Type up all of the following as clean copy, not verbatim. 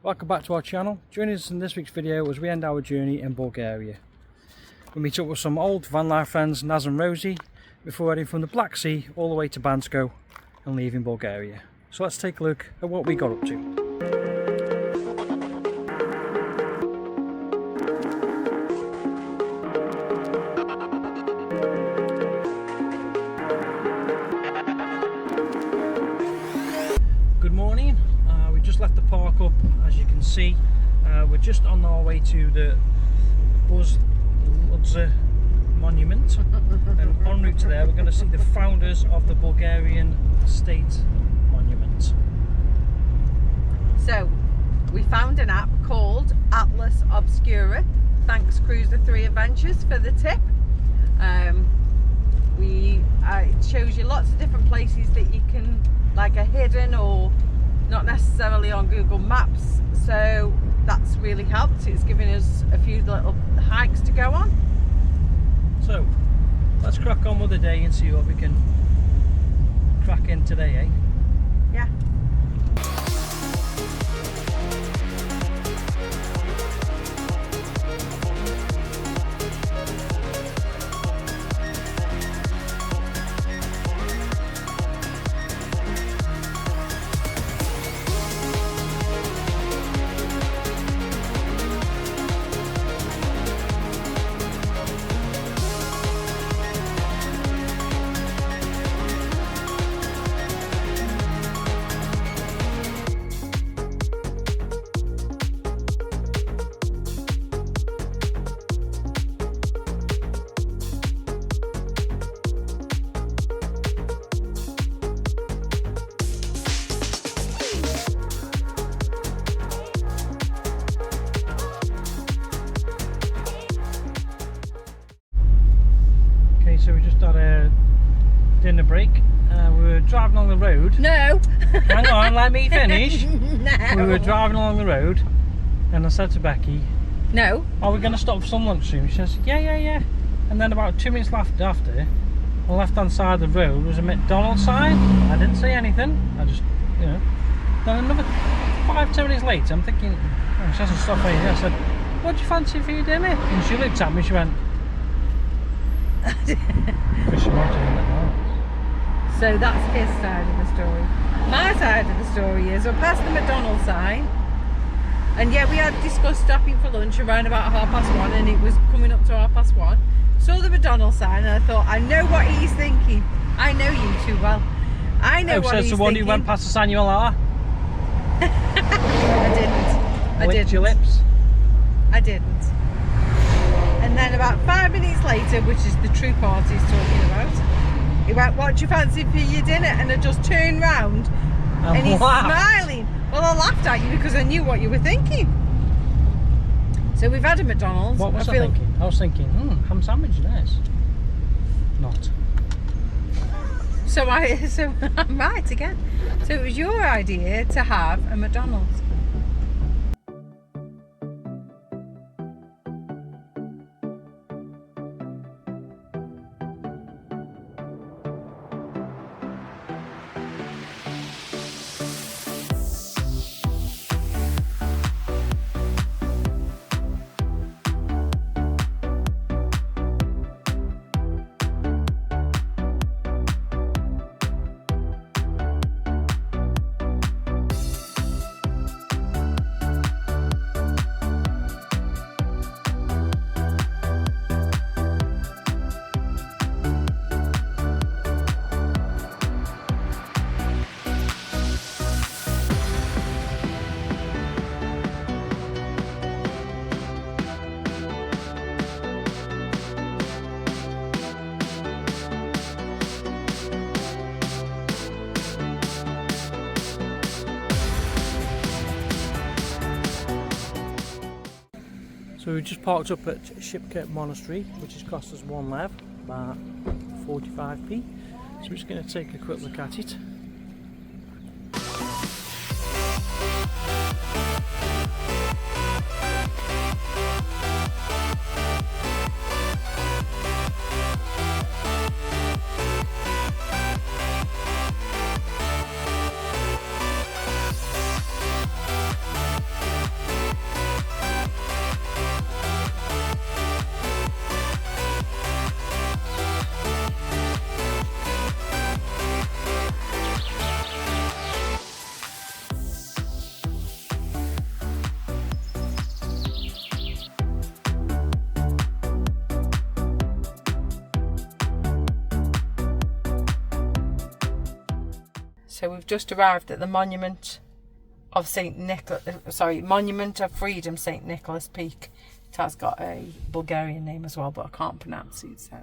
Welcome back to our channel. Join us in this week's video as we end our journey in Bulgaria. We meet up with some old van life friends, Naz and Rosie, before heading from the Black Sea all the way to Bansko and leaving Bulgaria. So let's take a look at what we got up to. Good morning. We just left the park up, as you can see. We're just on our way to the Buzludzha monument, and en route to there we're going to see the founders of the Bulgarian state monument. So we found an app called Atlas Obscura. Thanks Cruiser 3 Adventures for the tip. It shows you lots of different places that you can, like, are hidden or not necessarily on Google Maps, so that's really helped. It's given us a few little hikes to go on. So let's crack on with the day and see what we can crack in today, eh? Yeah. So we just had a dinner break. We were driving along the road. No. Hang on, let me finish. No. We were driving along the road and I said to Becky, No. "Are we going to stop for some lunch soon?" She says, yeah. And then about 2 minutes after, on the left hand side of the road was a McDonald's sign. I didn't say anything. I just, Then another 5-10 minutes later, I'm thinking, oh, she hasn't stopped anything. I said, "What do you fancy for your dinner?" And she looked at me, she went, So that's his side of the story. My side of the story is we're past the McDonald's sign, and yeah, we had discussed stopping for lunch around about 1:30, and it was coming up to 1:30. Saw the McDonald's sign and I thought, I know what he's thinking. I know you too well. I know what he's thinking. So the one who went past the sign you all are? I didn't. Licked your lips? I didn't. And then about 5 minutes later, which is the true part he's talking about, he went, "What do you fancy for your dinner?" And I just turned round and he's smiling. Well, I laughed at you because I knew what you were thinking. So we've had a McDonald's. What was I thinking? I was thinking, ham sandwich, nice. Not. So I'm right again. So it was your idea to have a McDonald's. So we just parked up at Shipkirk Monastery, which has cost us 1 lev, about 45p. So we're just going to take a quick look at it. So we've just arrived at the monument of Monument of Freedom, St. Nicholas Peak. It has got a Bulgarian name as well, but I can't pronounce it, so.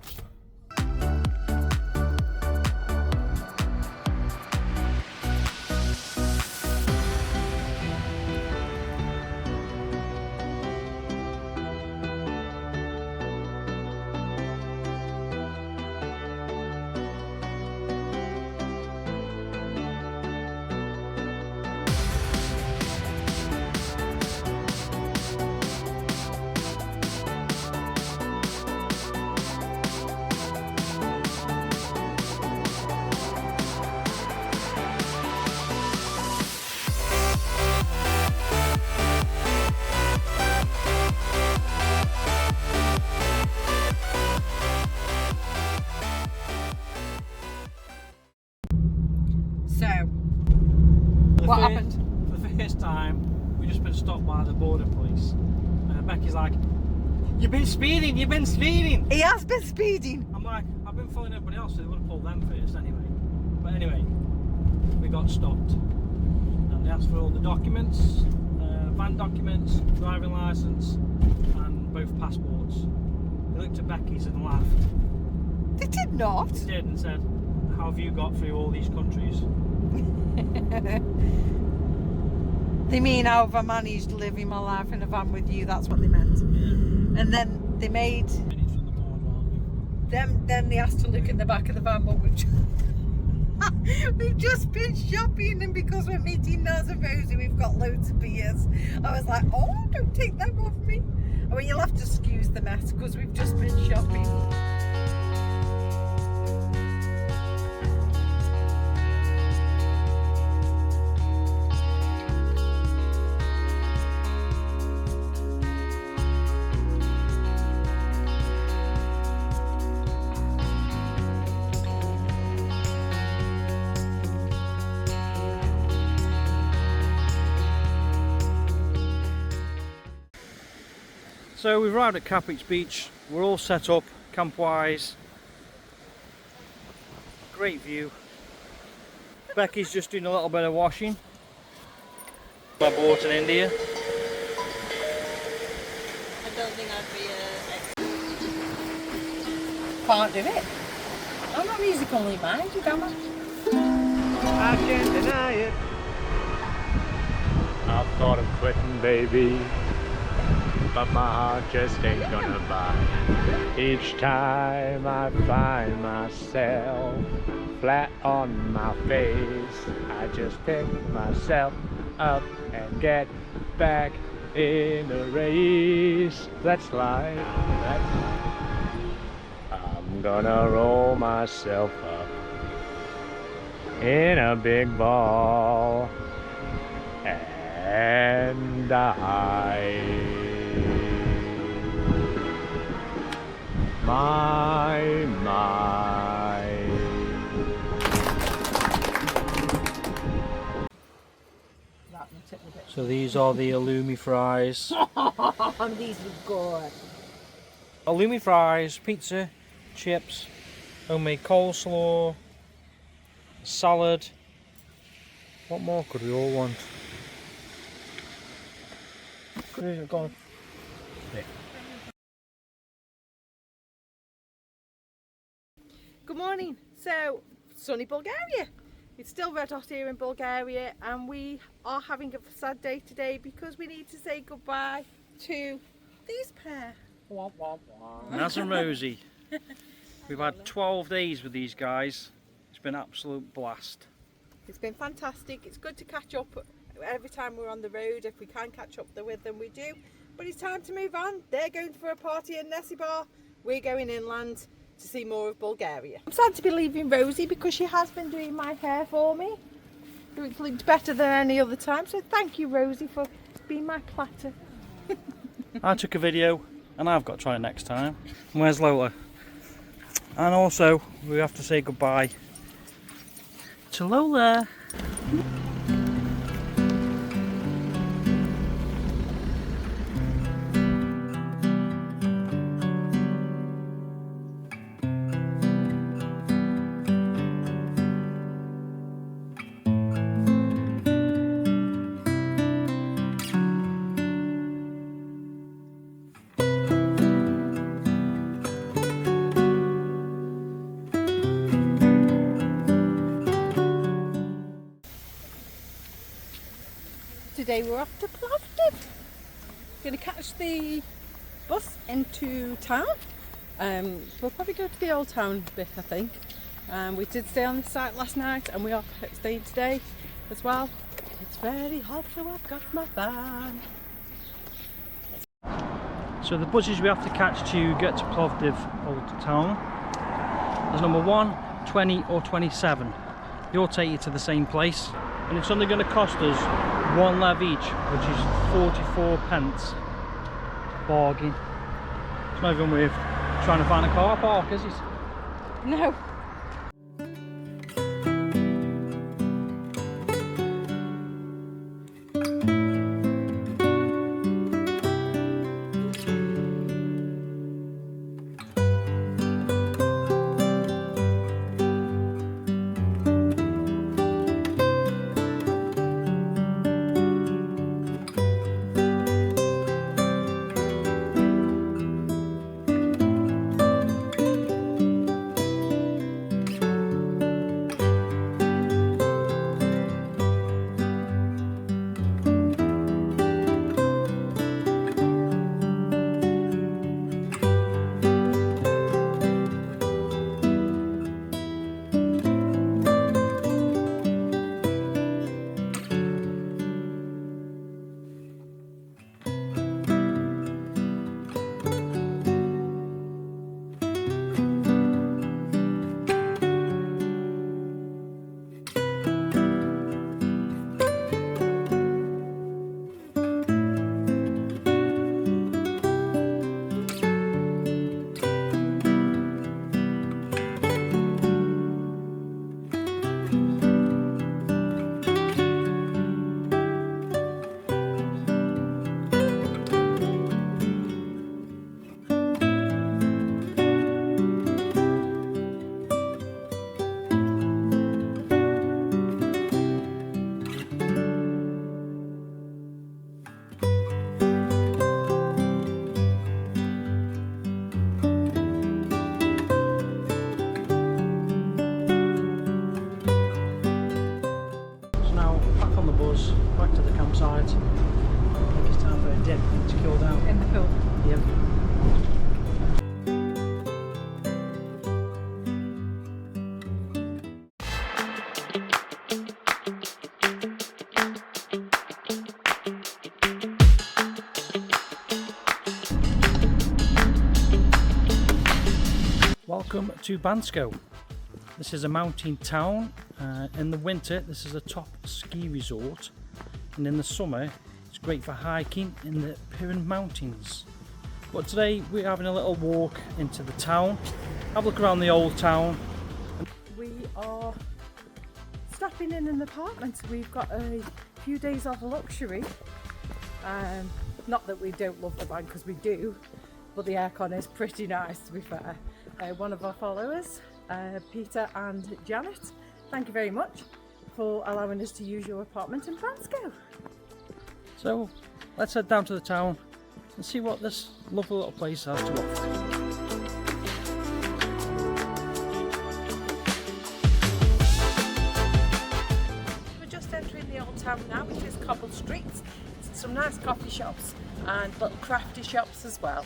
What happened? For the first time, we just been stopped by the border police. Becky's like, "You've been speeding, you've been speeding!" He has been speeding! I'm like, I've been following everybody else, so they would have pulled them first anyway. But anyway, we got stopped. And they asked for all the documents, van documents, driving licence, and both passports. They looked at Becky's and laughed. They did not? They did, and said, "How have you got through all these countries?" They mean, how have I managed living my life in a van with you? That's what they meant. Yeah. And then they made Minutes from the border, aren't we? then they asked to look in the back of the van, but we've just been shopping, and because we're meeting Naz and Rosie, we've got loads of beers. I was like, oh, don't take them off me. I mean, you'll have to excuse the mess because we've just been shopping. So we've arrived at Krapets Beach. We're all set up camp-wise. Great view. Becky's just doing a little bit of washing. I bought in India. I don't think I'd be Can't do it. I'm not musically minded, am I? I can't deny it. I've thought of quitting, baby, but my heart just ain't gonna buy. Each time I find myself flat on my face, I just pick myself up and get back in the race. That's life. I'm gonna roll myself up in a big ball and die. My. So these are the halloumi fries. These are good. Halloumi fries, pizza, chips, homemade coleslaw, salad. What more could we all want? Go on. Good morning. So, sunny Bulgaria. It's still red hot here in Bulgaria, and we are having a sad day today because we need to say goodbye to these pair. Naz and Rosie. We've had 12 days with these guys. It's been an absolute blast. It's been fantastic. It's good to catch up every time we're on the road. If we can catch up with them, we do. But it's time to move on. They're going for a party in Nesibar. We're going inland to see more of Bulgaria. I'm sad to be leaving Rosie because she has been doing my hair for me. It's looked better than any other time. So thank you, Rosie, for being my platter. I took a video and I've got to try it next time. And where's Lola? And also, we have to say goodbye to Lola. today we're off to Plovdiv. Going to catch the bus into town. We'll probably go to the old town bit, I think. We did stay on this site last night and we are staying today as well. It's very hot, so I've got my van. So the buses we have to catch to get to Plovdiv Old Town is number 1, 20 or 27. They all take you to the same place, and it's only going to cost us 1 lev each, which is 44 pence. Bargain. It's not even worth trying to find a car park, is it? No. Back to the campsite. I think it's time for a dip to cool down. In the pool. Yep. Welcome to Bansko. This is a mountain town. In the winter this is a top ski resort, and in the summer it's great for hiking in the Pirin Mountains. But today we're having a little walk into the town, have a look around the old town. We are stopping in an apartment. We've got a few days of luxury. Not that we don't love the van, because we do, but the aircon is pretty nice, to be fair. One of our followers, Peter and Janet, thank you very much for allowing us to use your apartment in Bansko. So let's head down to the town and see what this lovely little place has to offer. We're just entering the old town now, which is cobbled streets, some nice coffee shops and little crafty shops as well.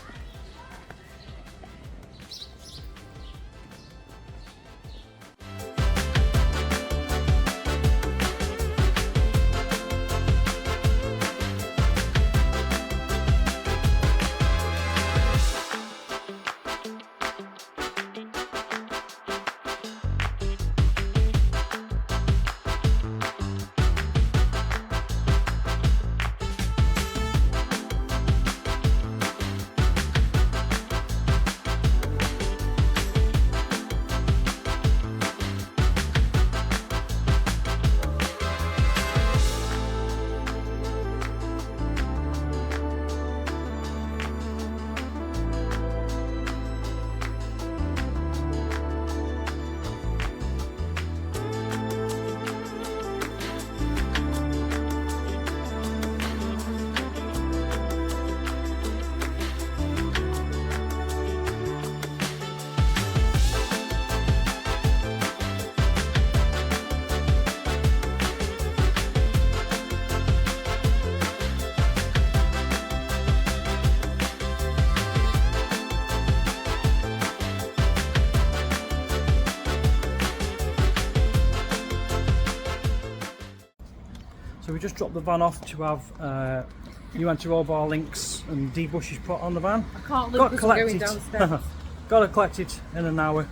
we just dropped the van off to have you enter all of our links and debushes put on the van. I can't look because we're going downstairs. Got to collect it in an hour.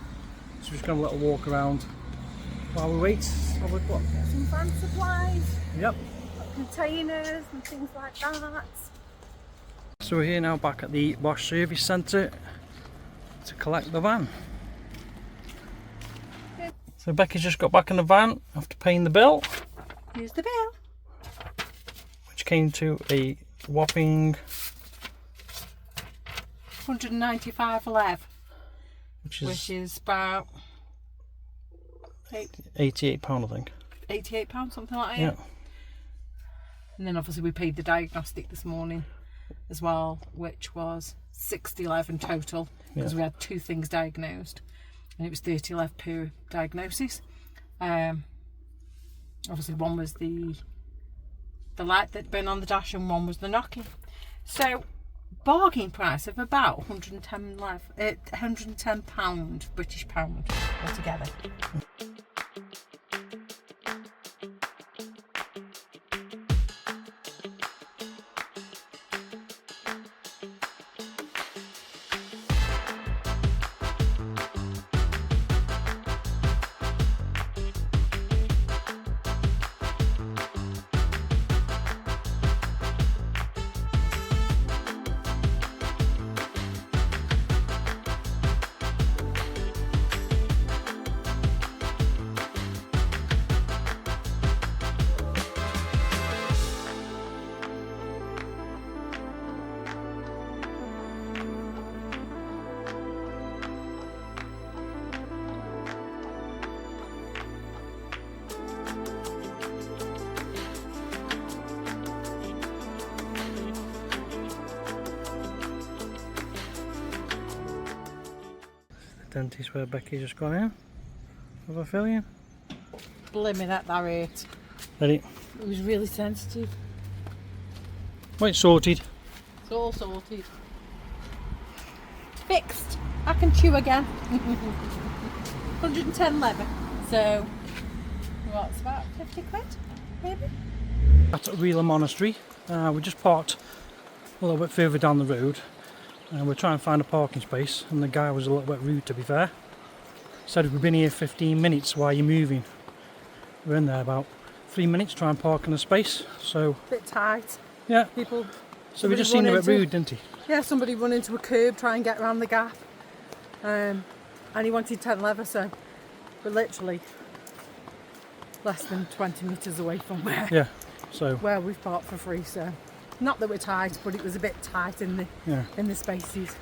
So we're just going to have a little walk around while we wait. Have a look. Some van supplies. Yep. Containers and things like that. So we're here now back at the Bosch service centre to collect the van. So Becky's just got back in the van after paying the bill. Here's the bill. Which came to a whopping £195.11. which is about £88 I think. £88, something like that. Yeah. And then obviously we paid the diagnostic this morning as well, which was £60.11 total, because we had 2 things diagnosed, and it was £30.11 per diagnosis. Obviously one was the light that'd been on the dash, and one was the knocking. So bargain price of about £110 British pound altogether. Dentist where Becky just gone in. Have a filling. Blimey, that hurt. Ready? It was really sensitive. Right, sorted. It's all sorted. Fixed. I can chew again. 110 leather. So, what's about 50 quid, maybe? At Wheeler Monastery. We just parked a little bit further down the road. We're trying to find a parking space, and the guy was a little bit rude, to be fair. Said we've been here 15 minutes while you're moving. We're in there about 3 minutes trying to park in a space, so... Bit tight. Yeah. People... So we just seemed a bit rude, didn't he? Yeah, somebody run into a curb, try and get around the gap. And he wanted 10 leather, so we're literally less than 20 metres away from where we've parked for free, so... Not that we're tight, but it was a bit tight in the spaces.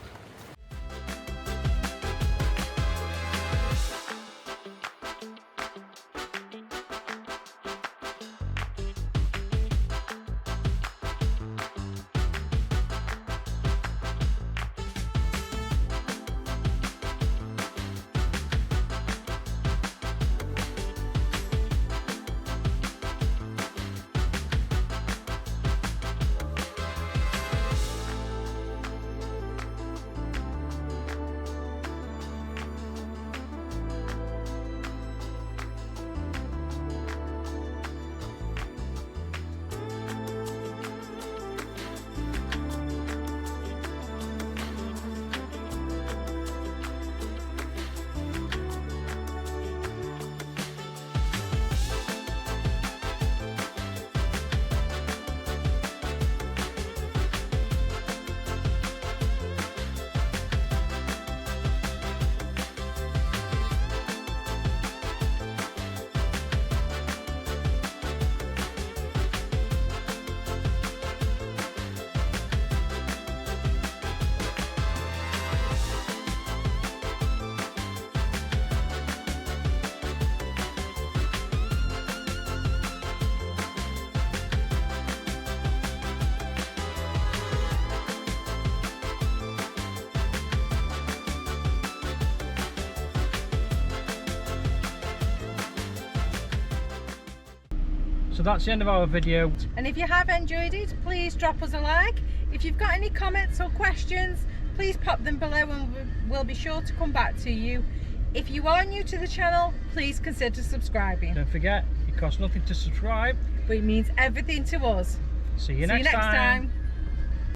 So that's the end of our video. And if you have enjoyed it, please drop us a like. If you've got any comments or questions, please pop them below and we'll be sure to come back to you If you are new to the channel, please consider subscribing. Don't forget, it costs nothing to subscribe. But it means everything to us. See you See you next next time.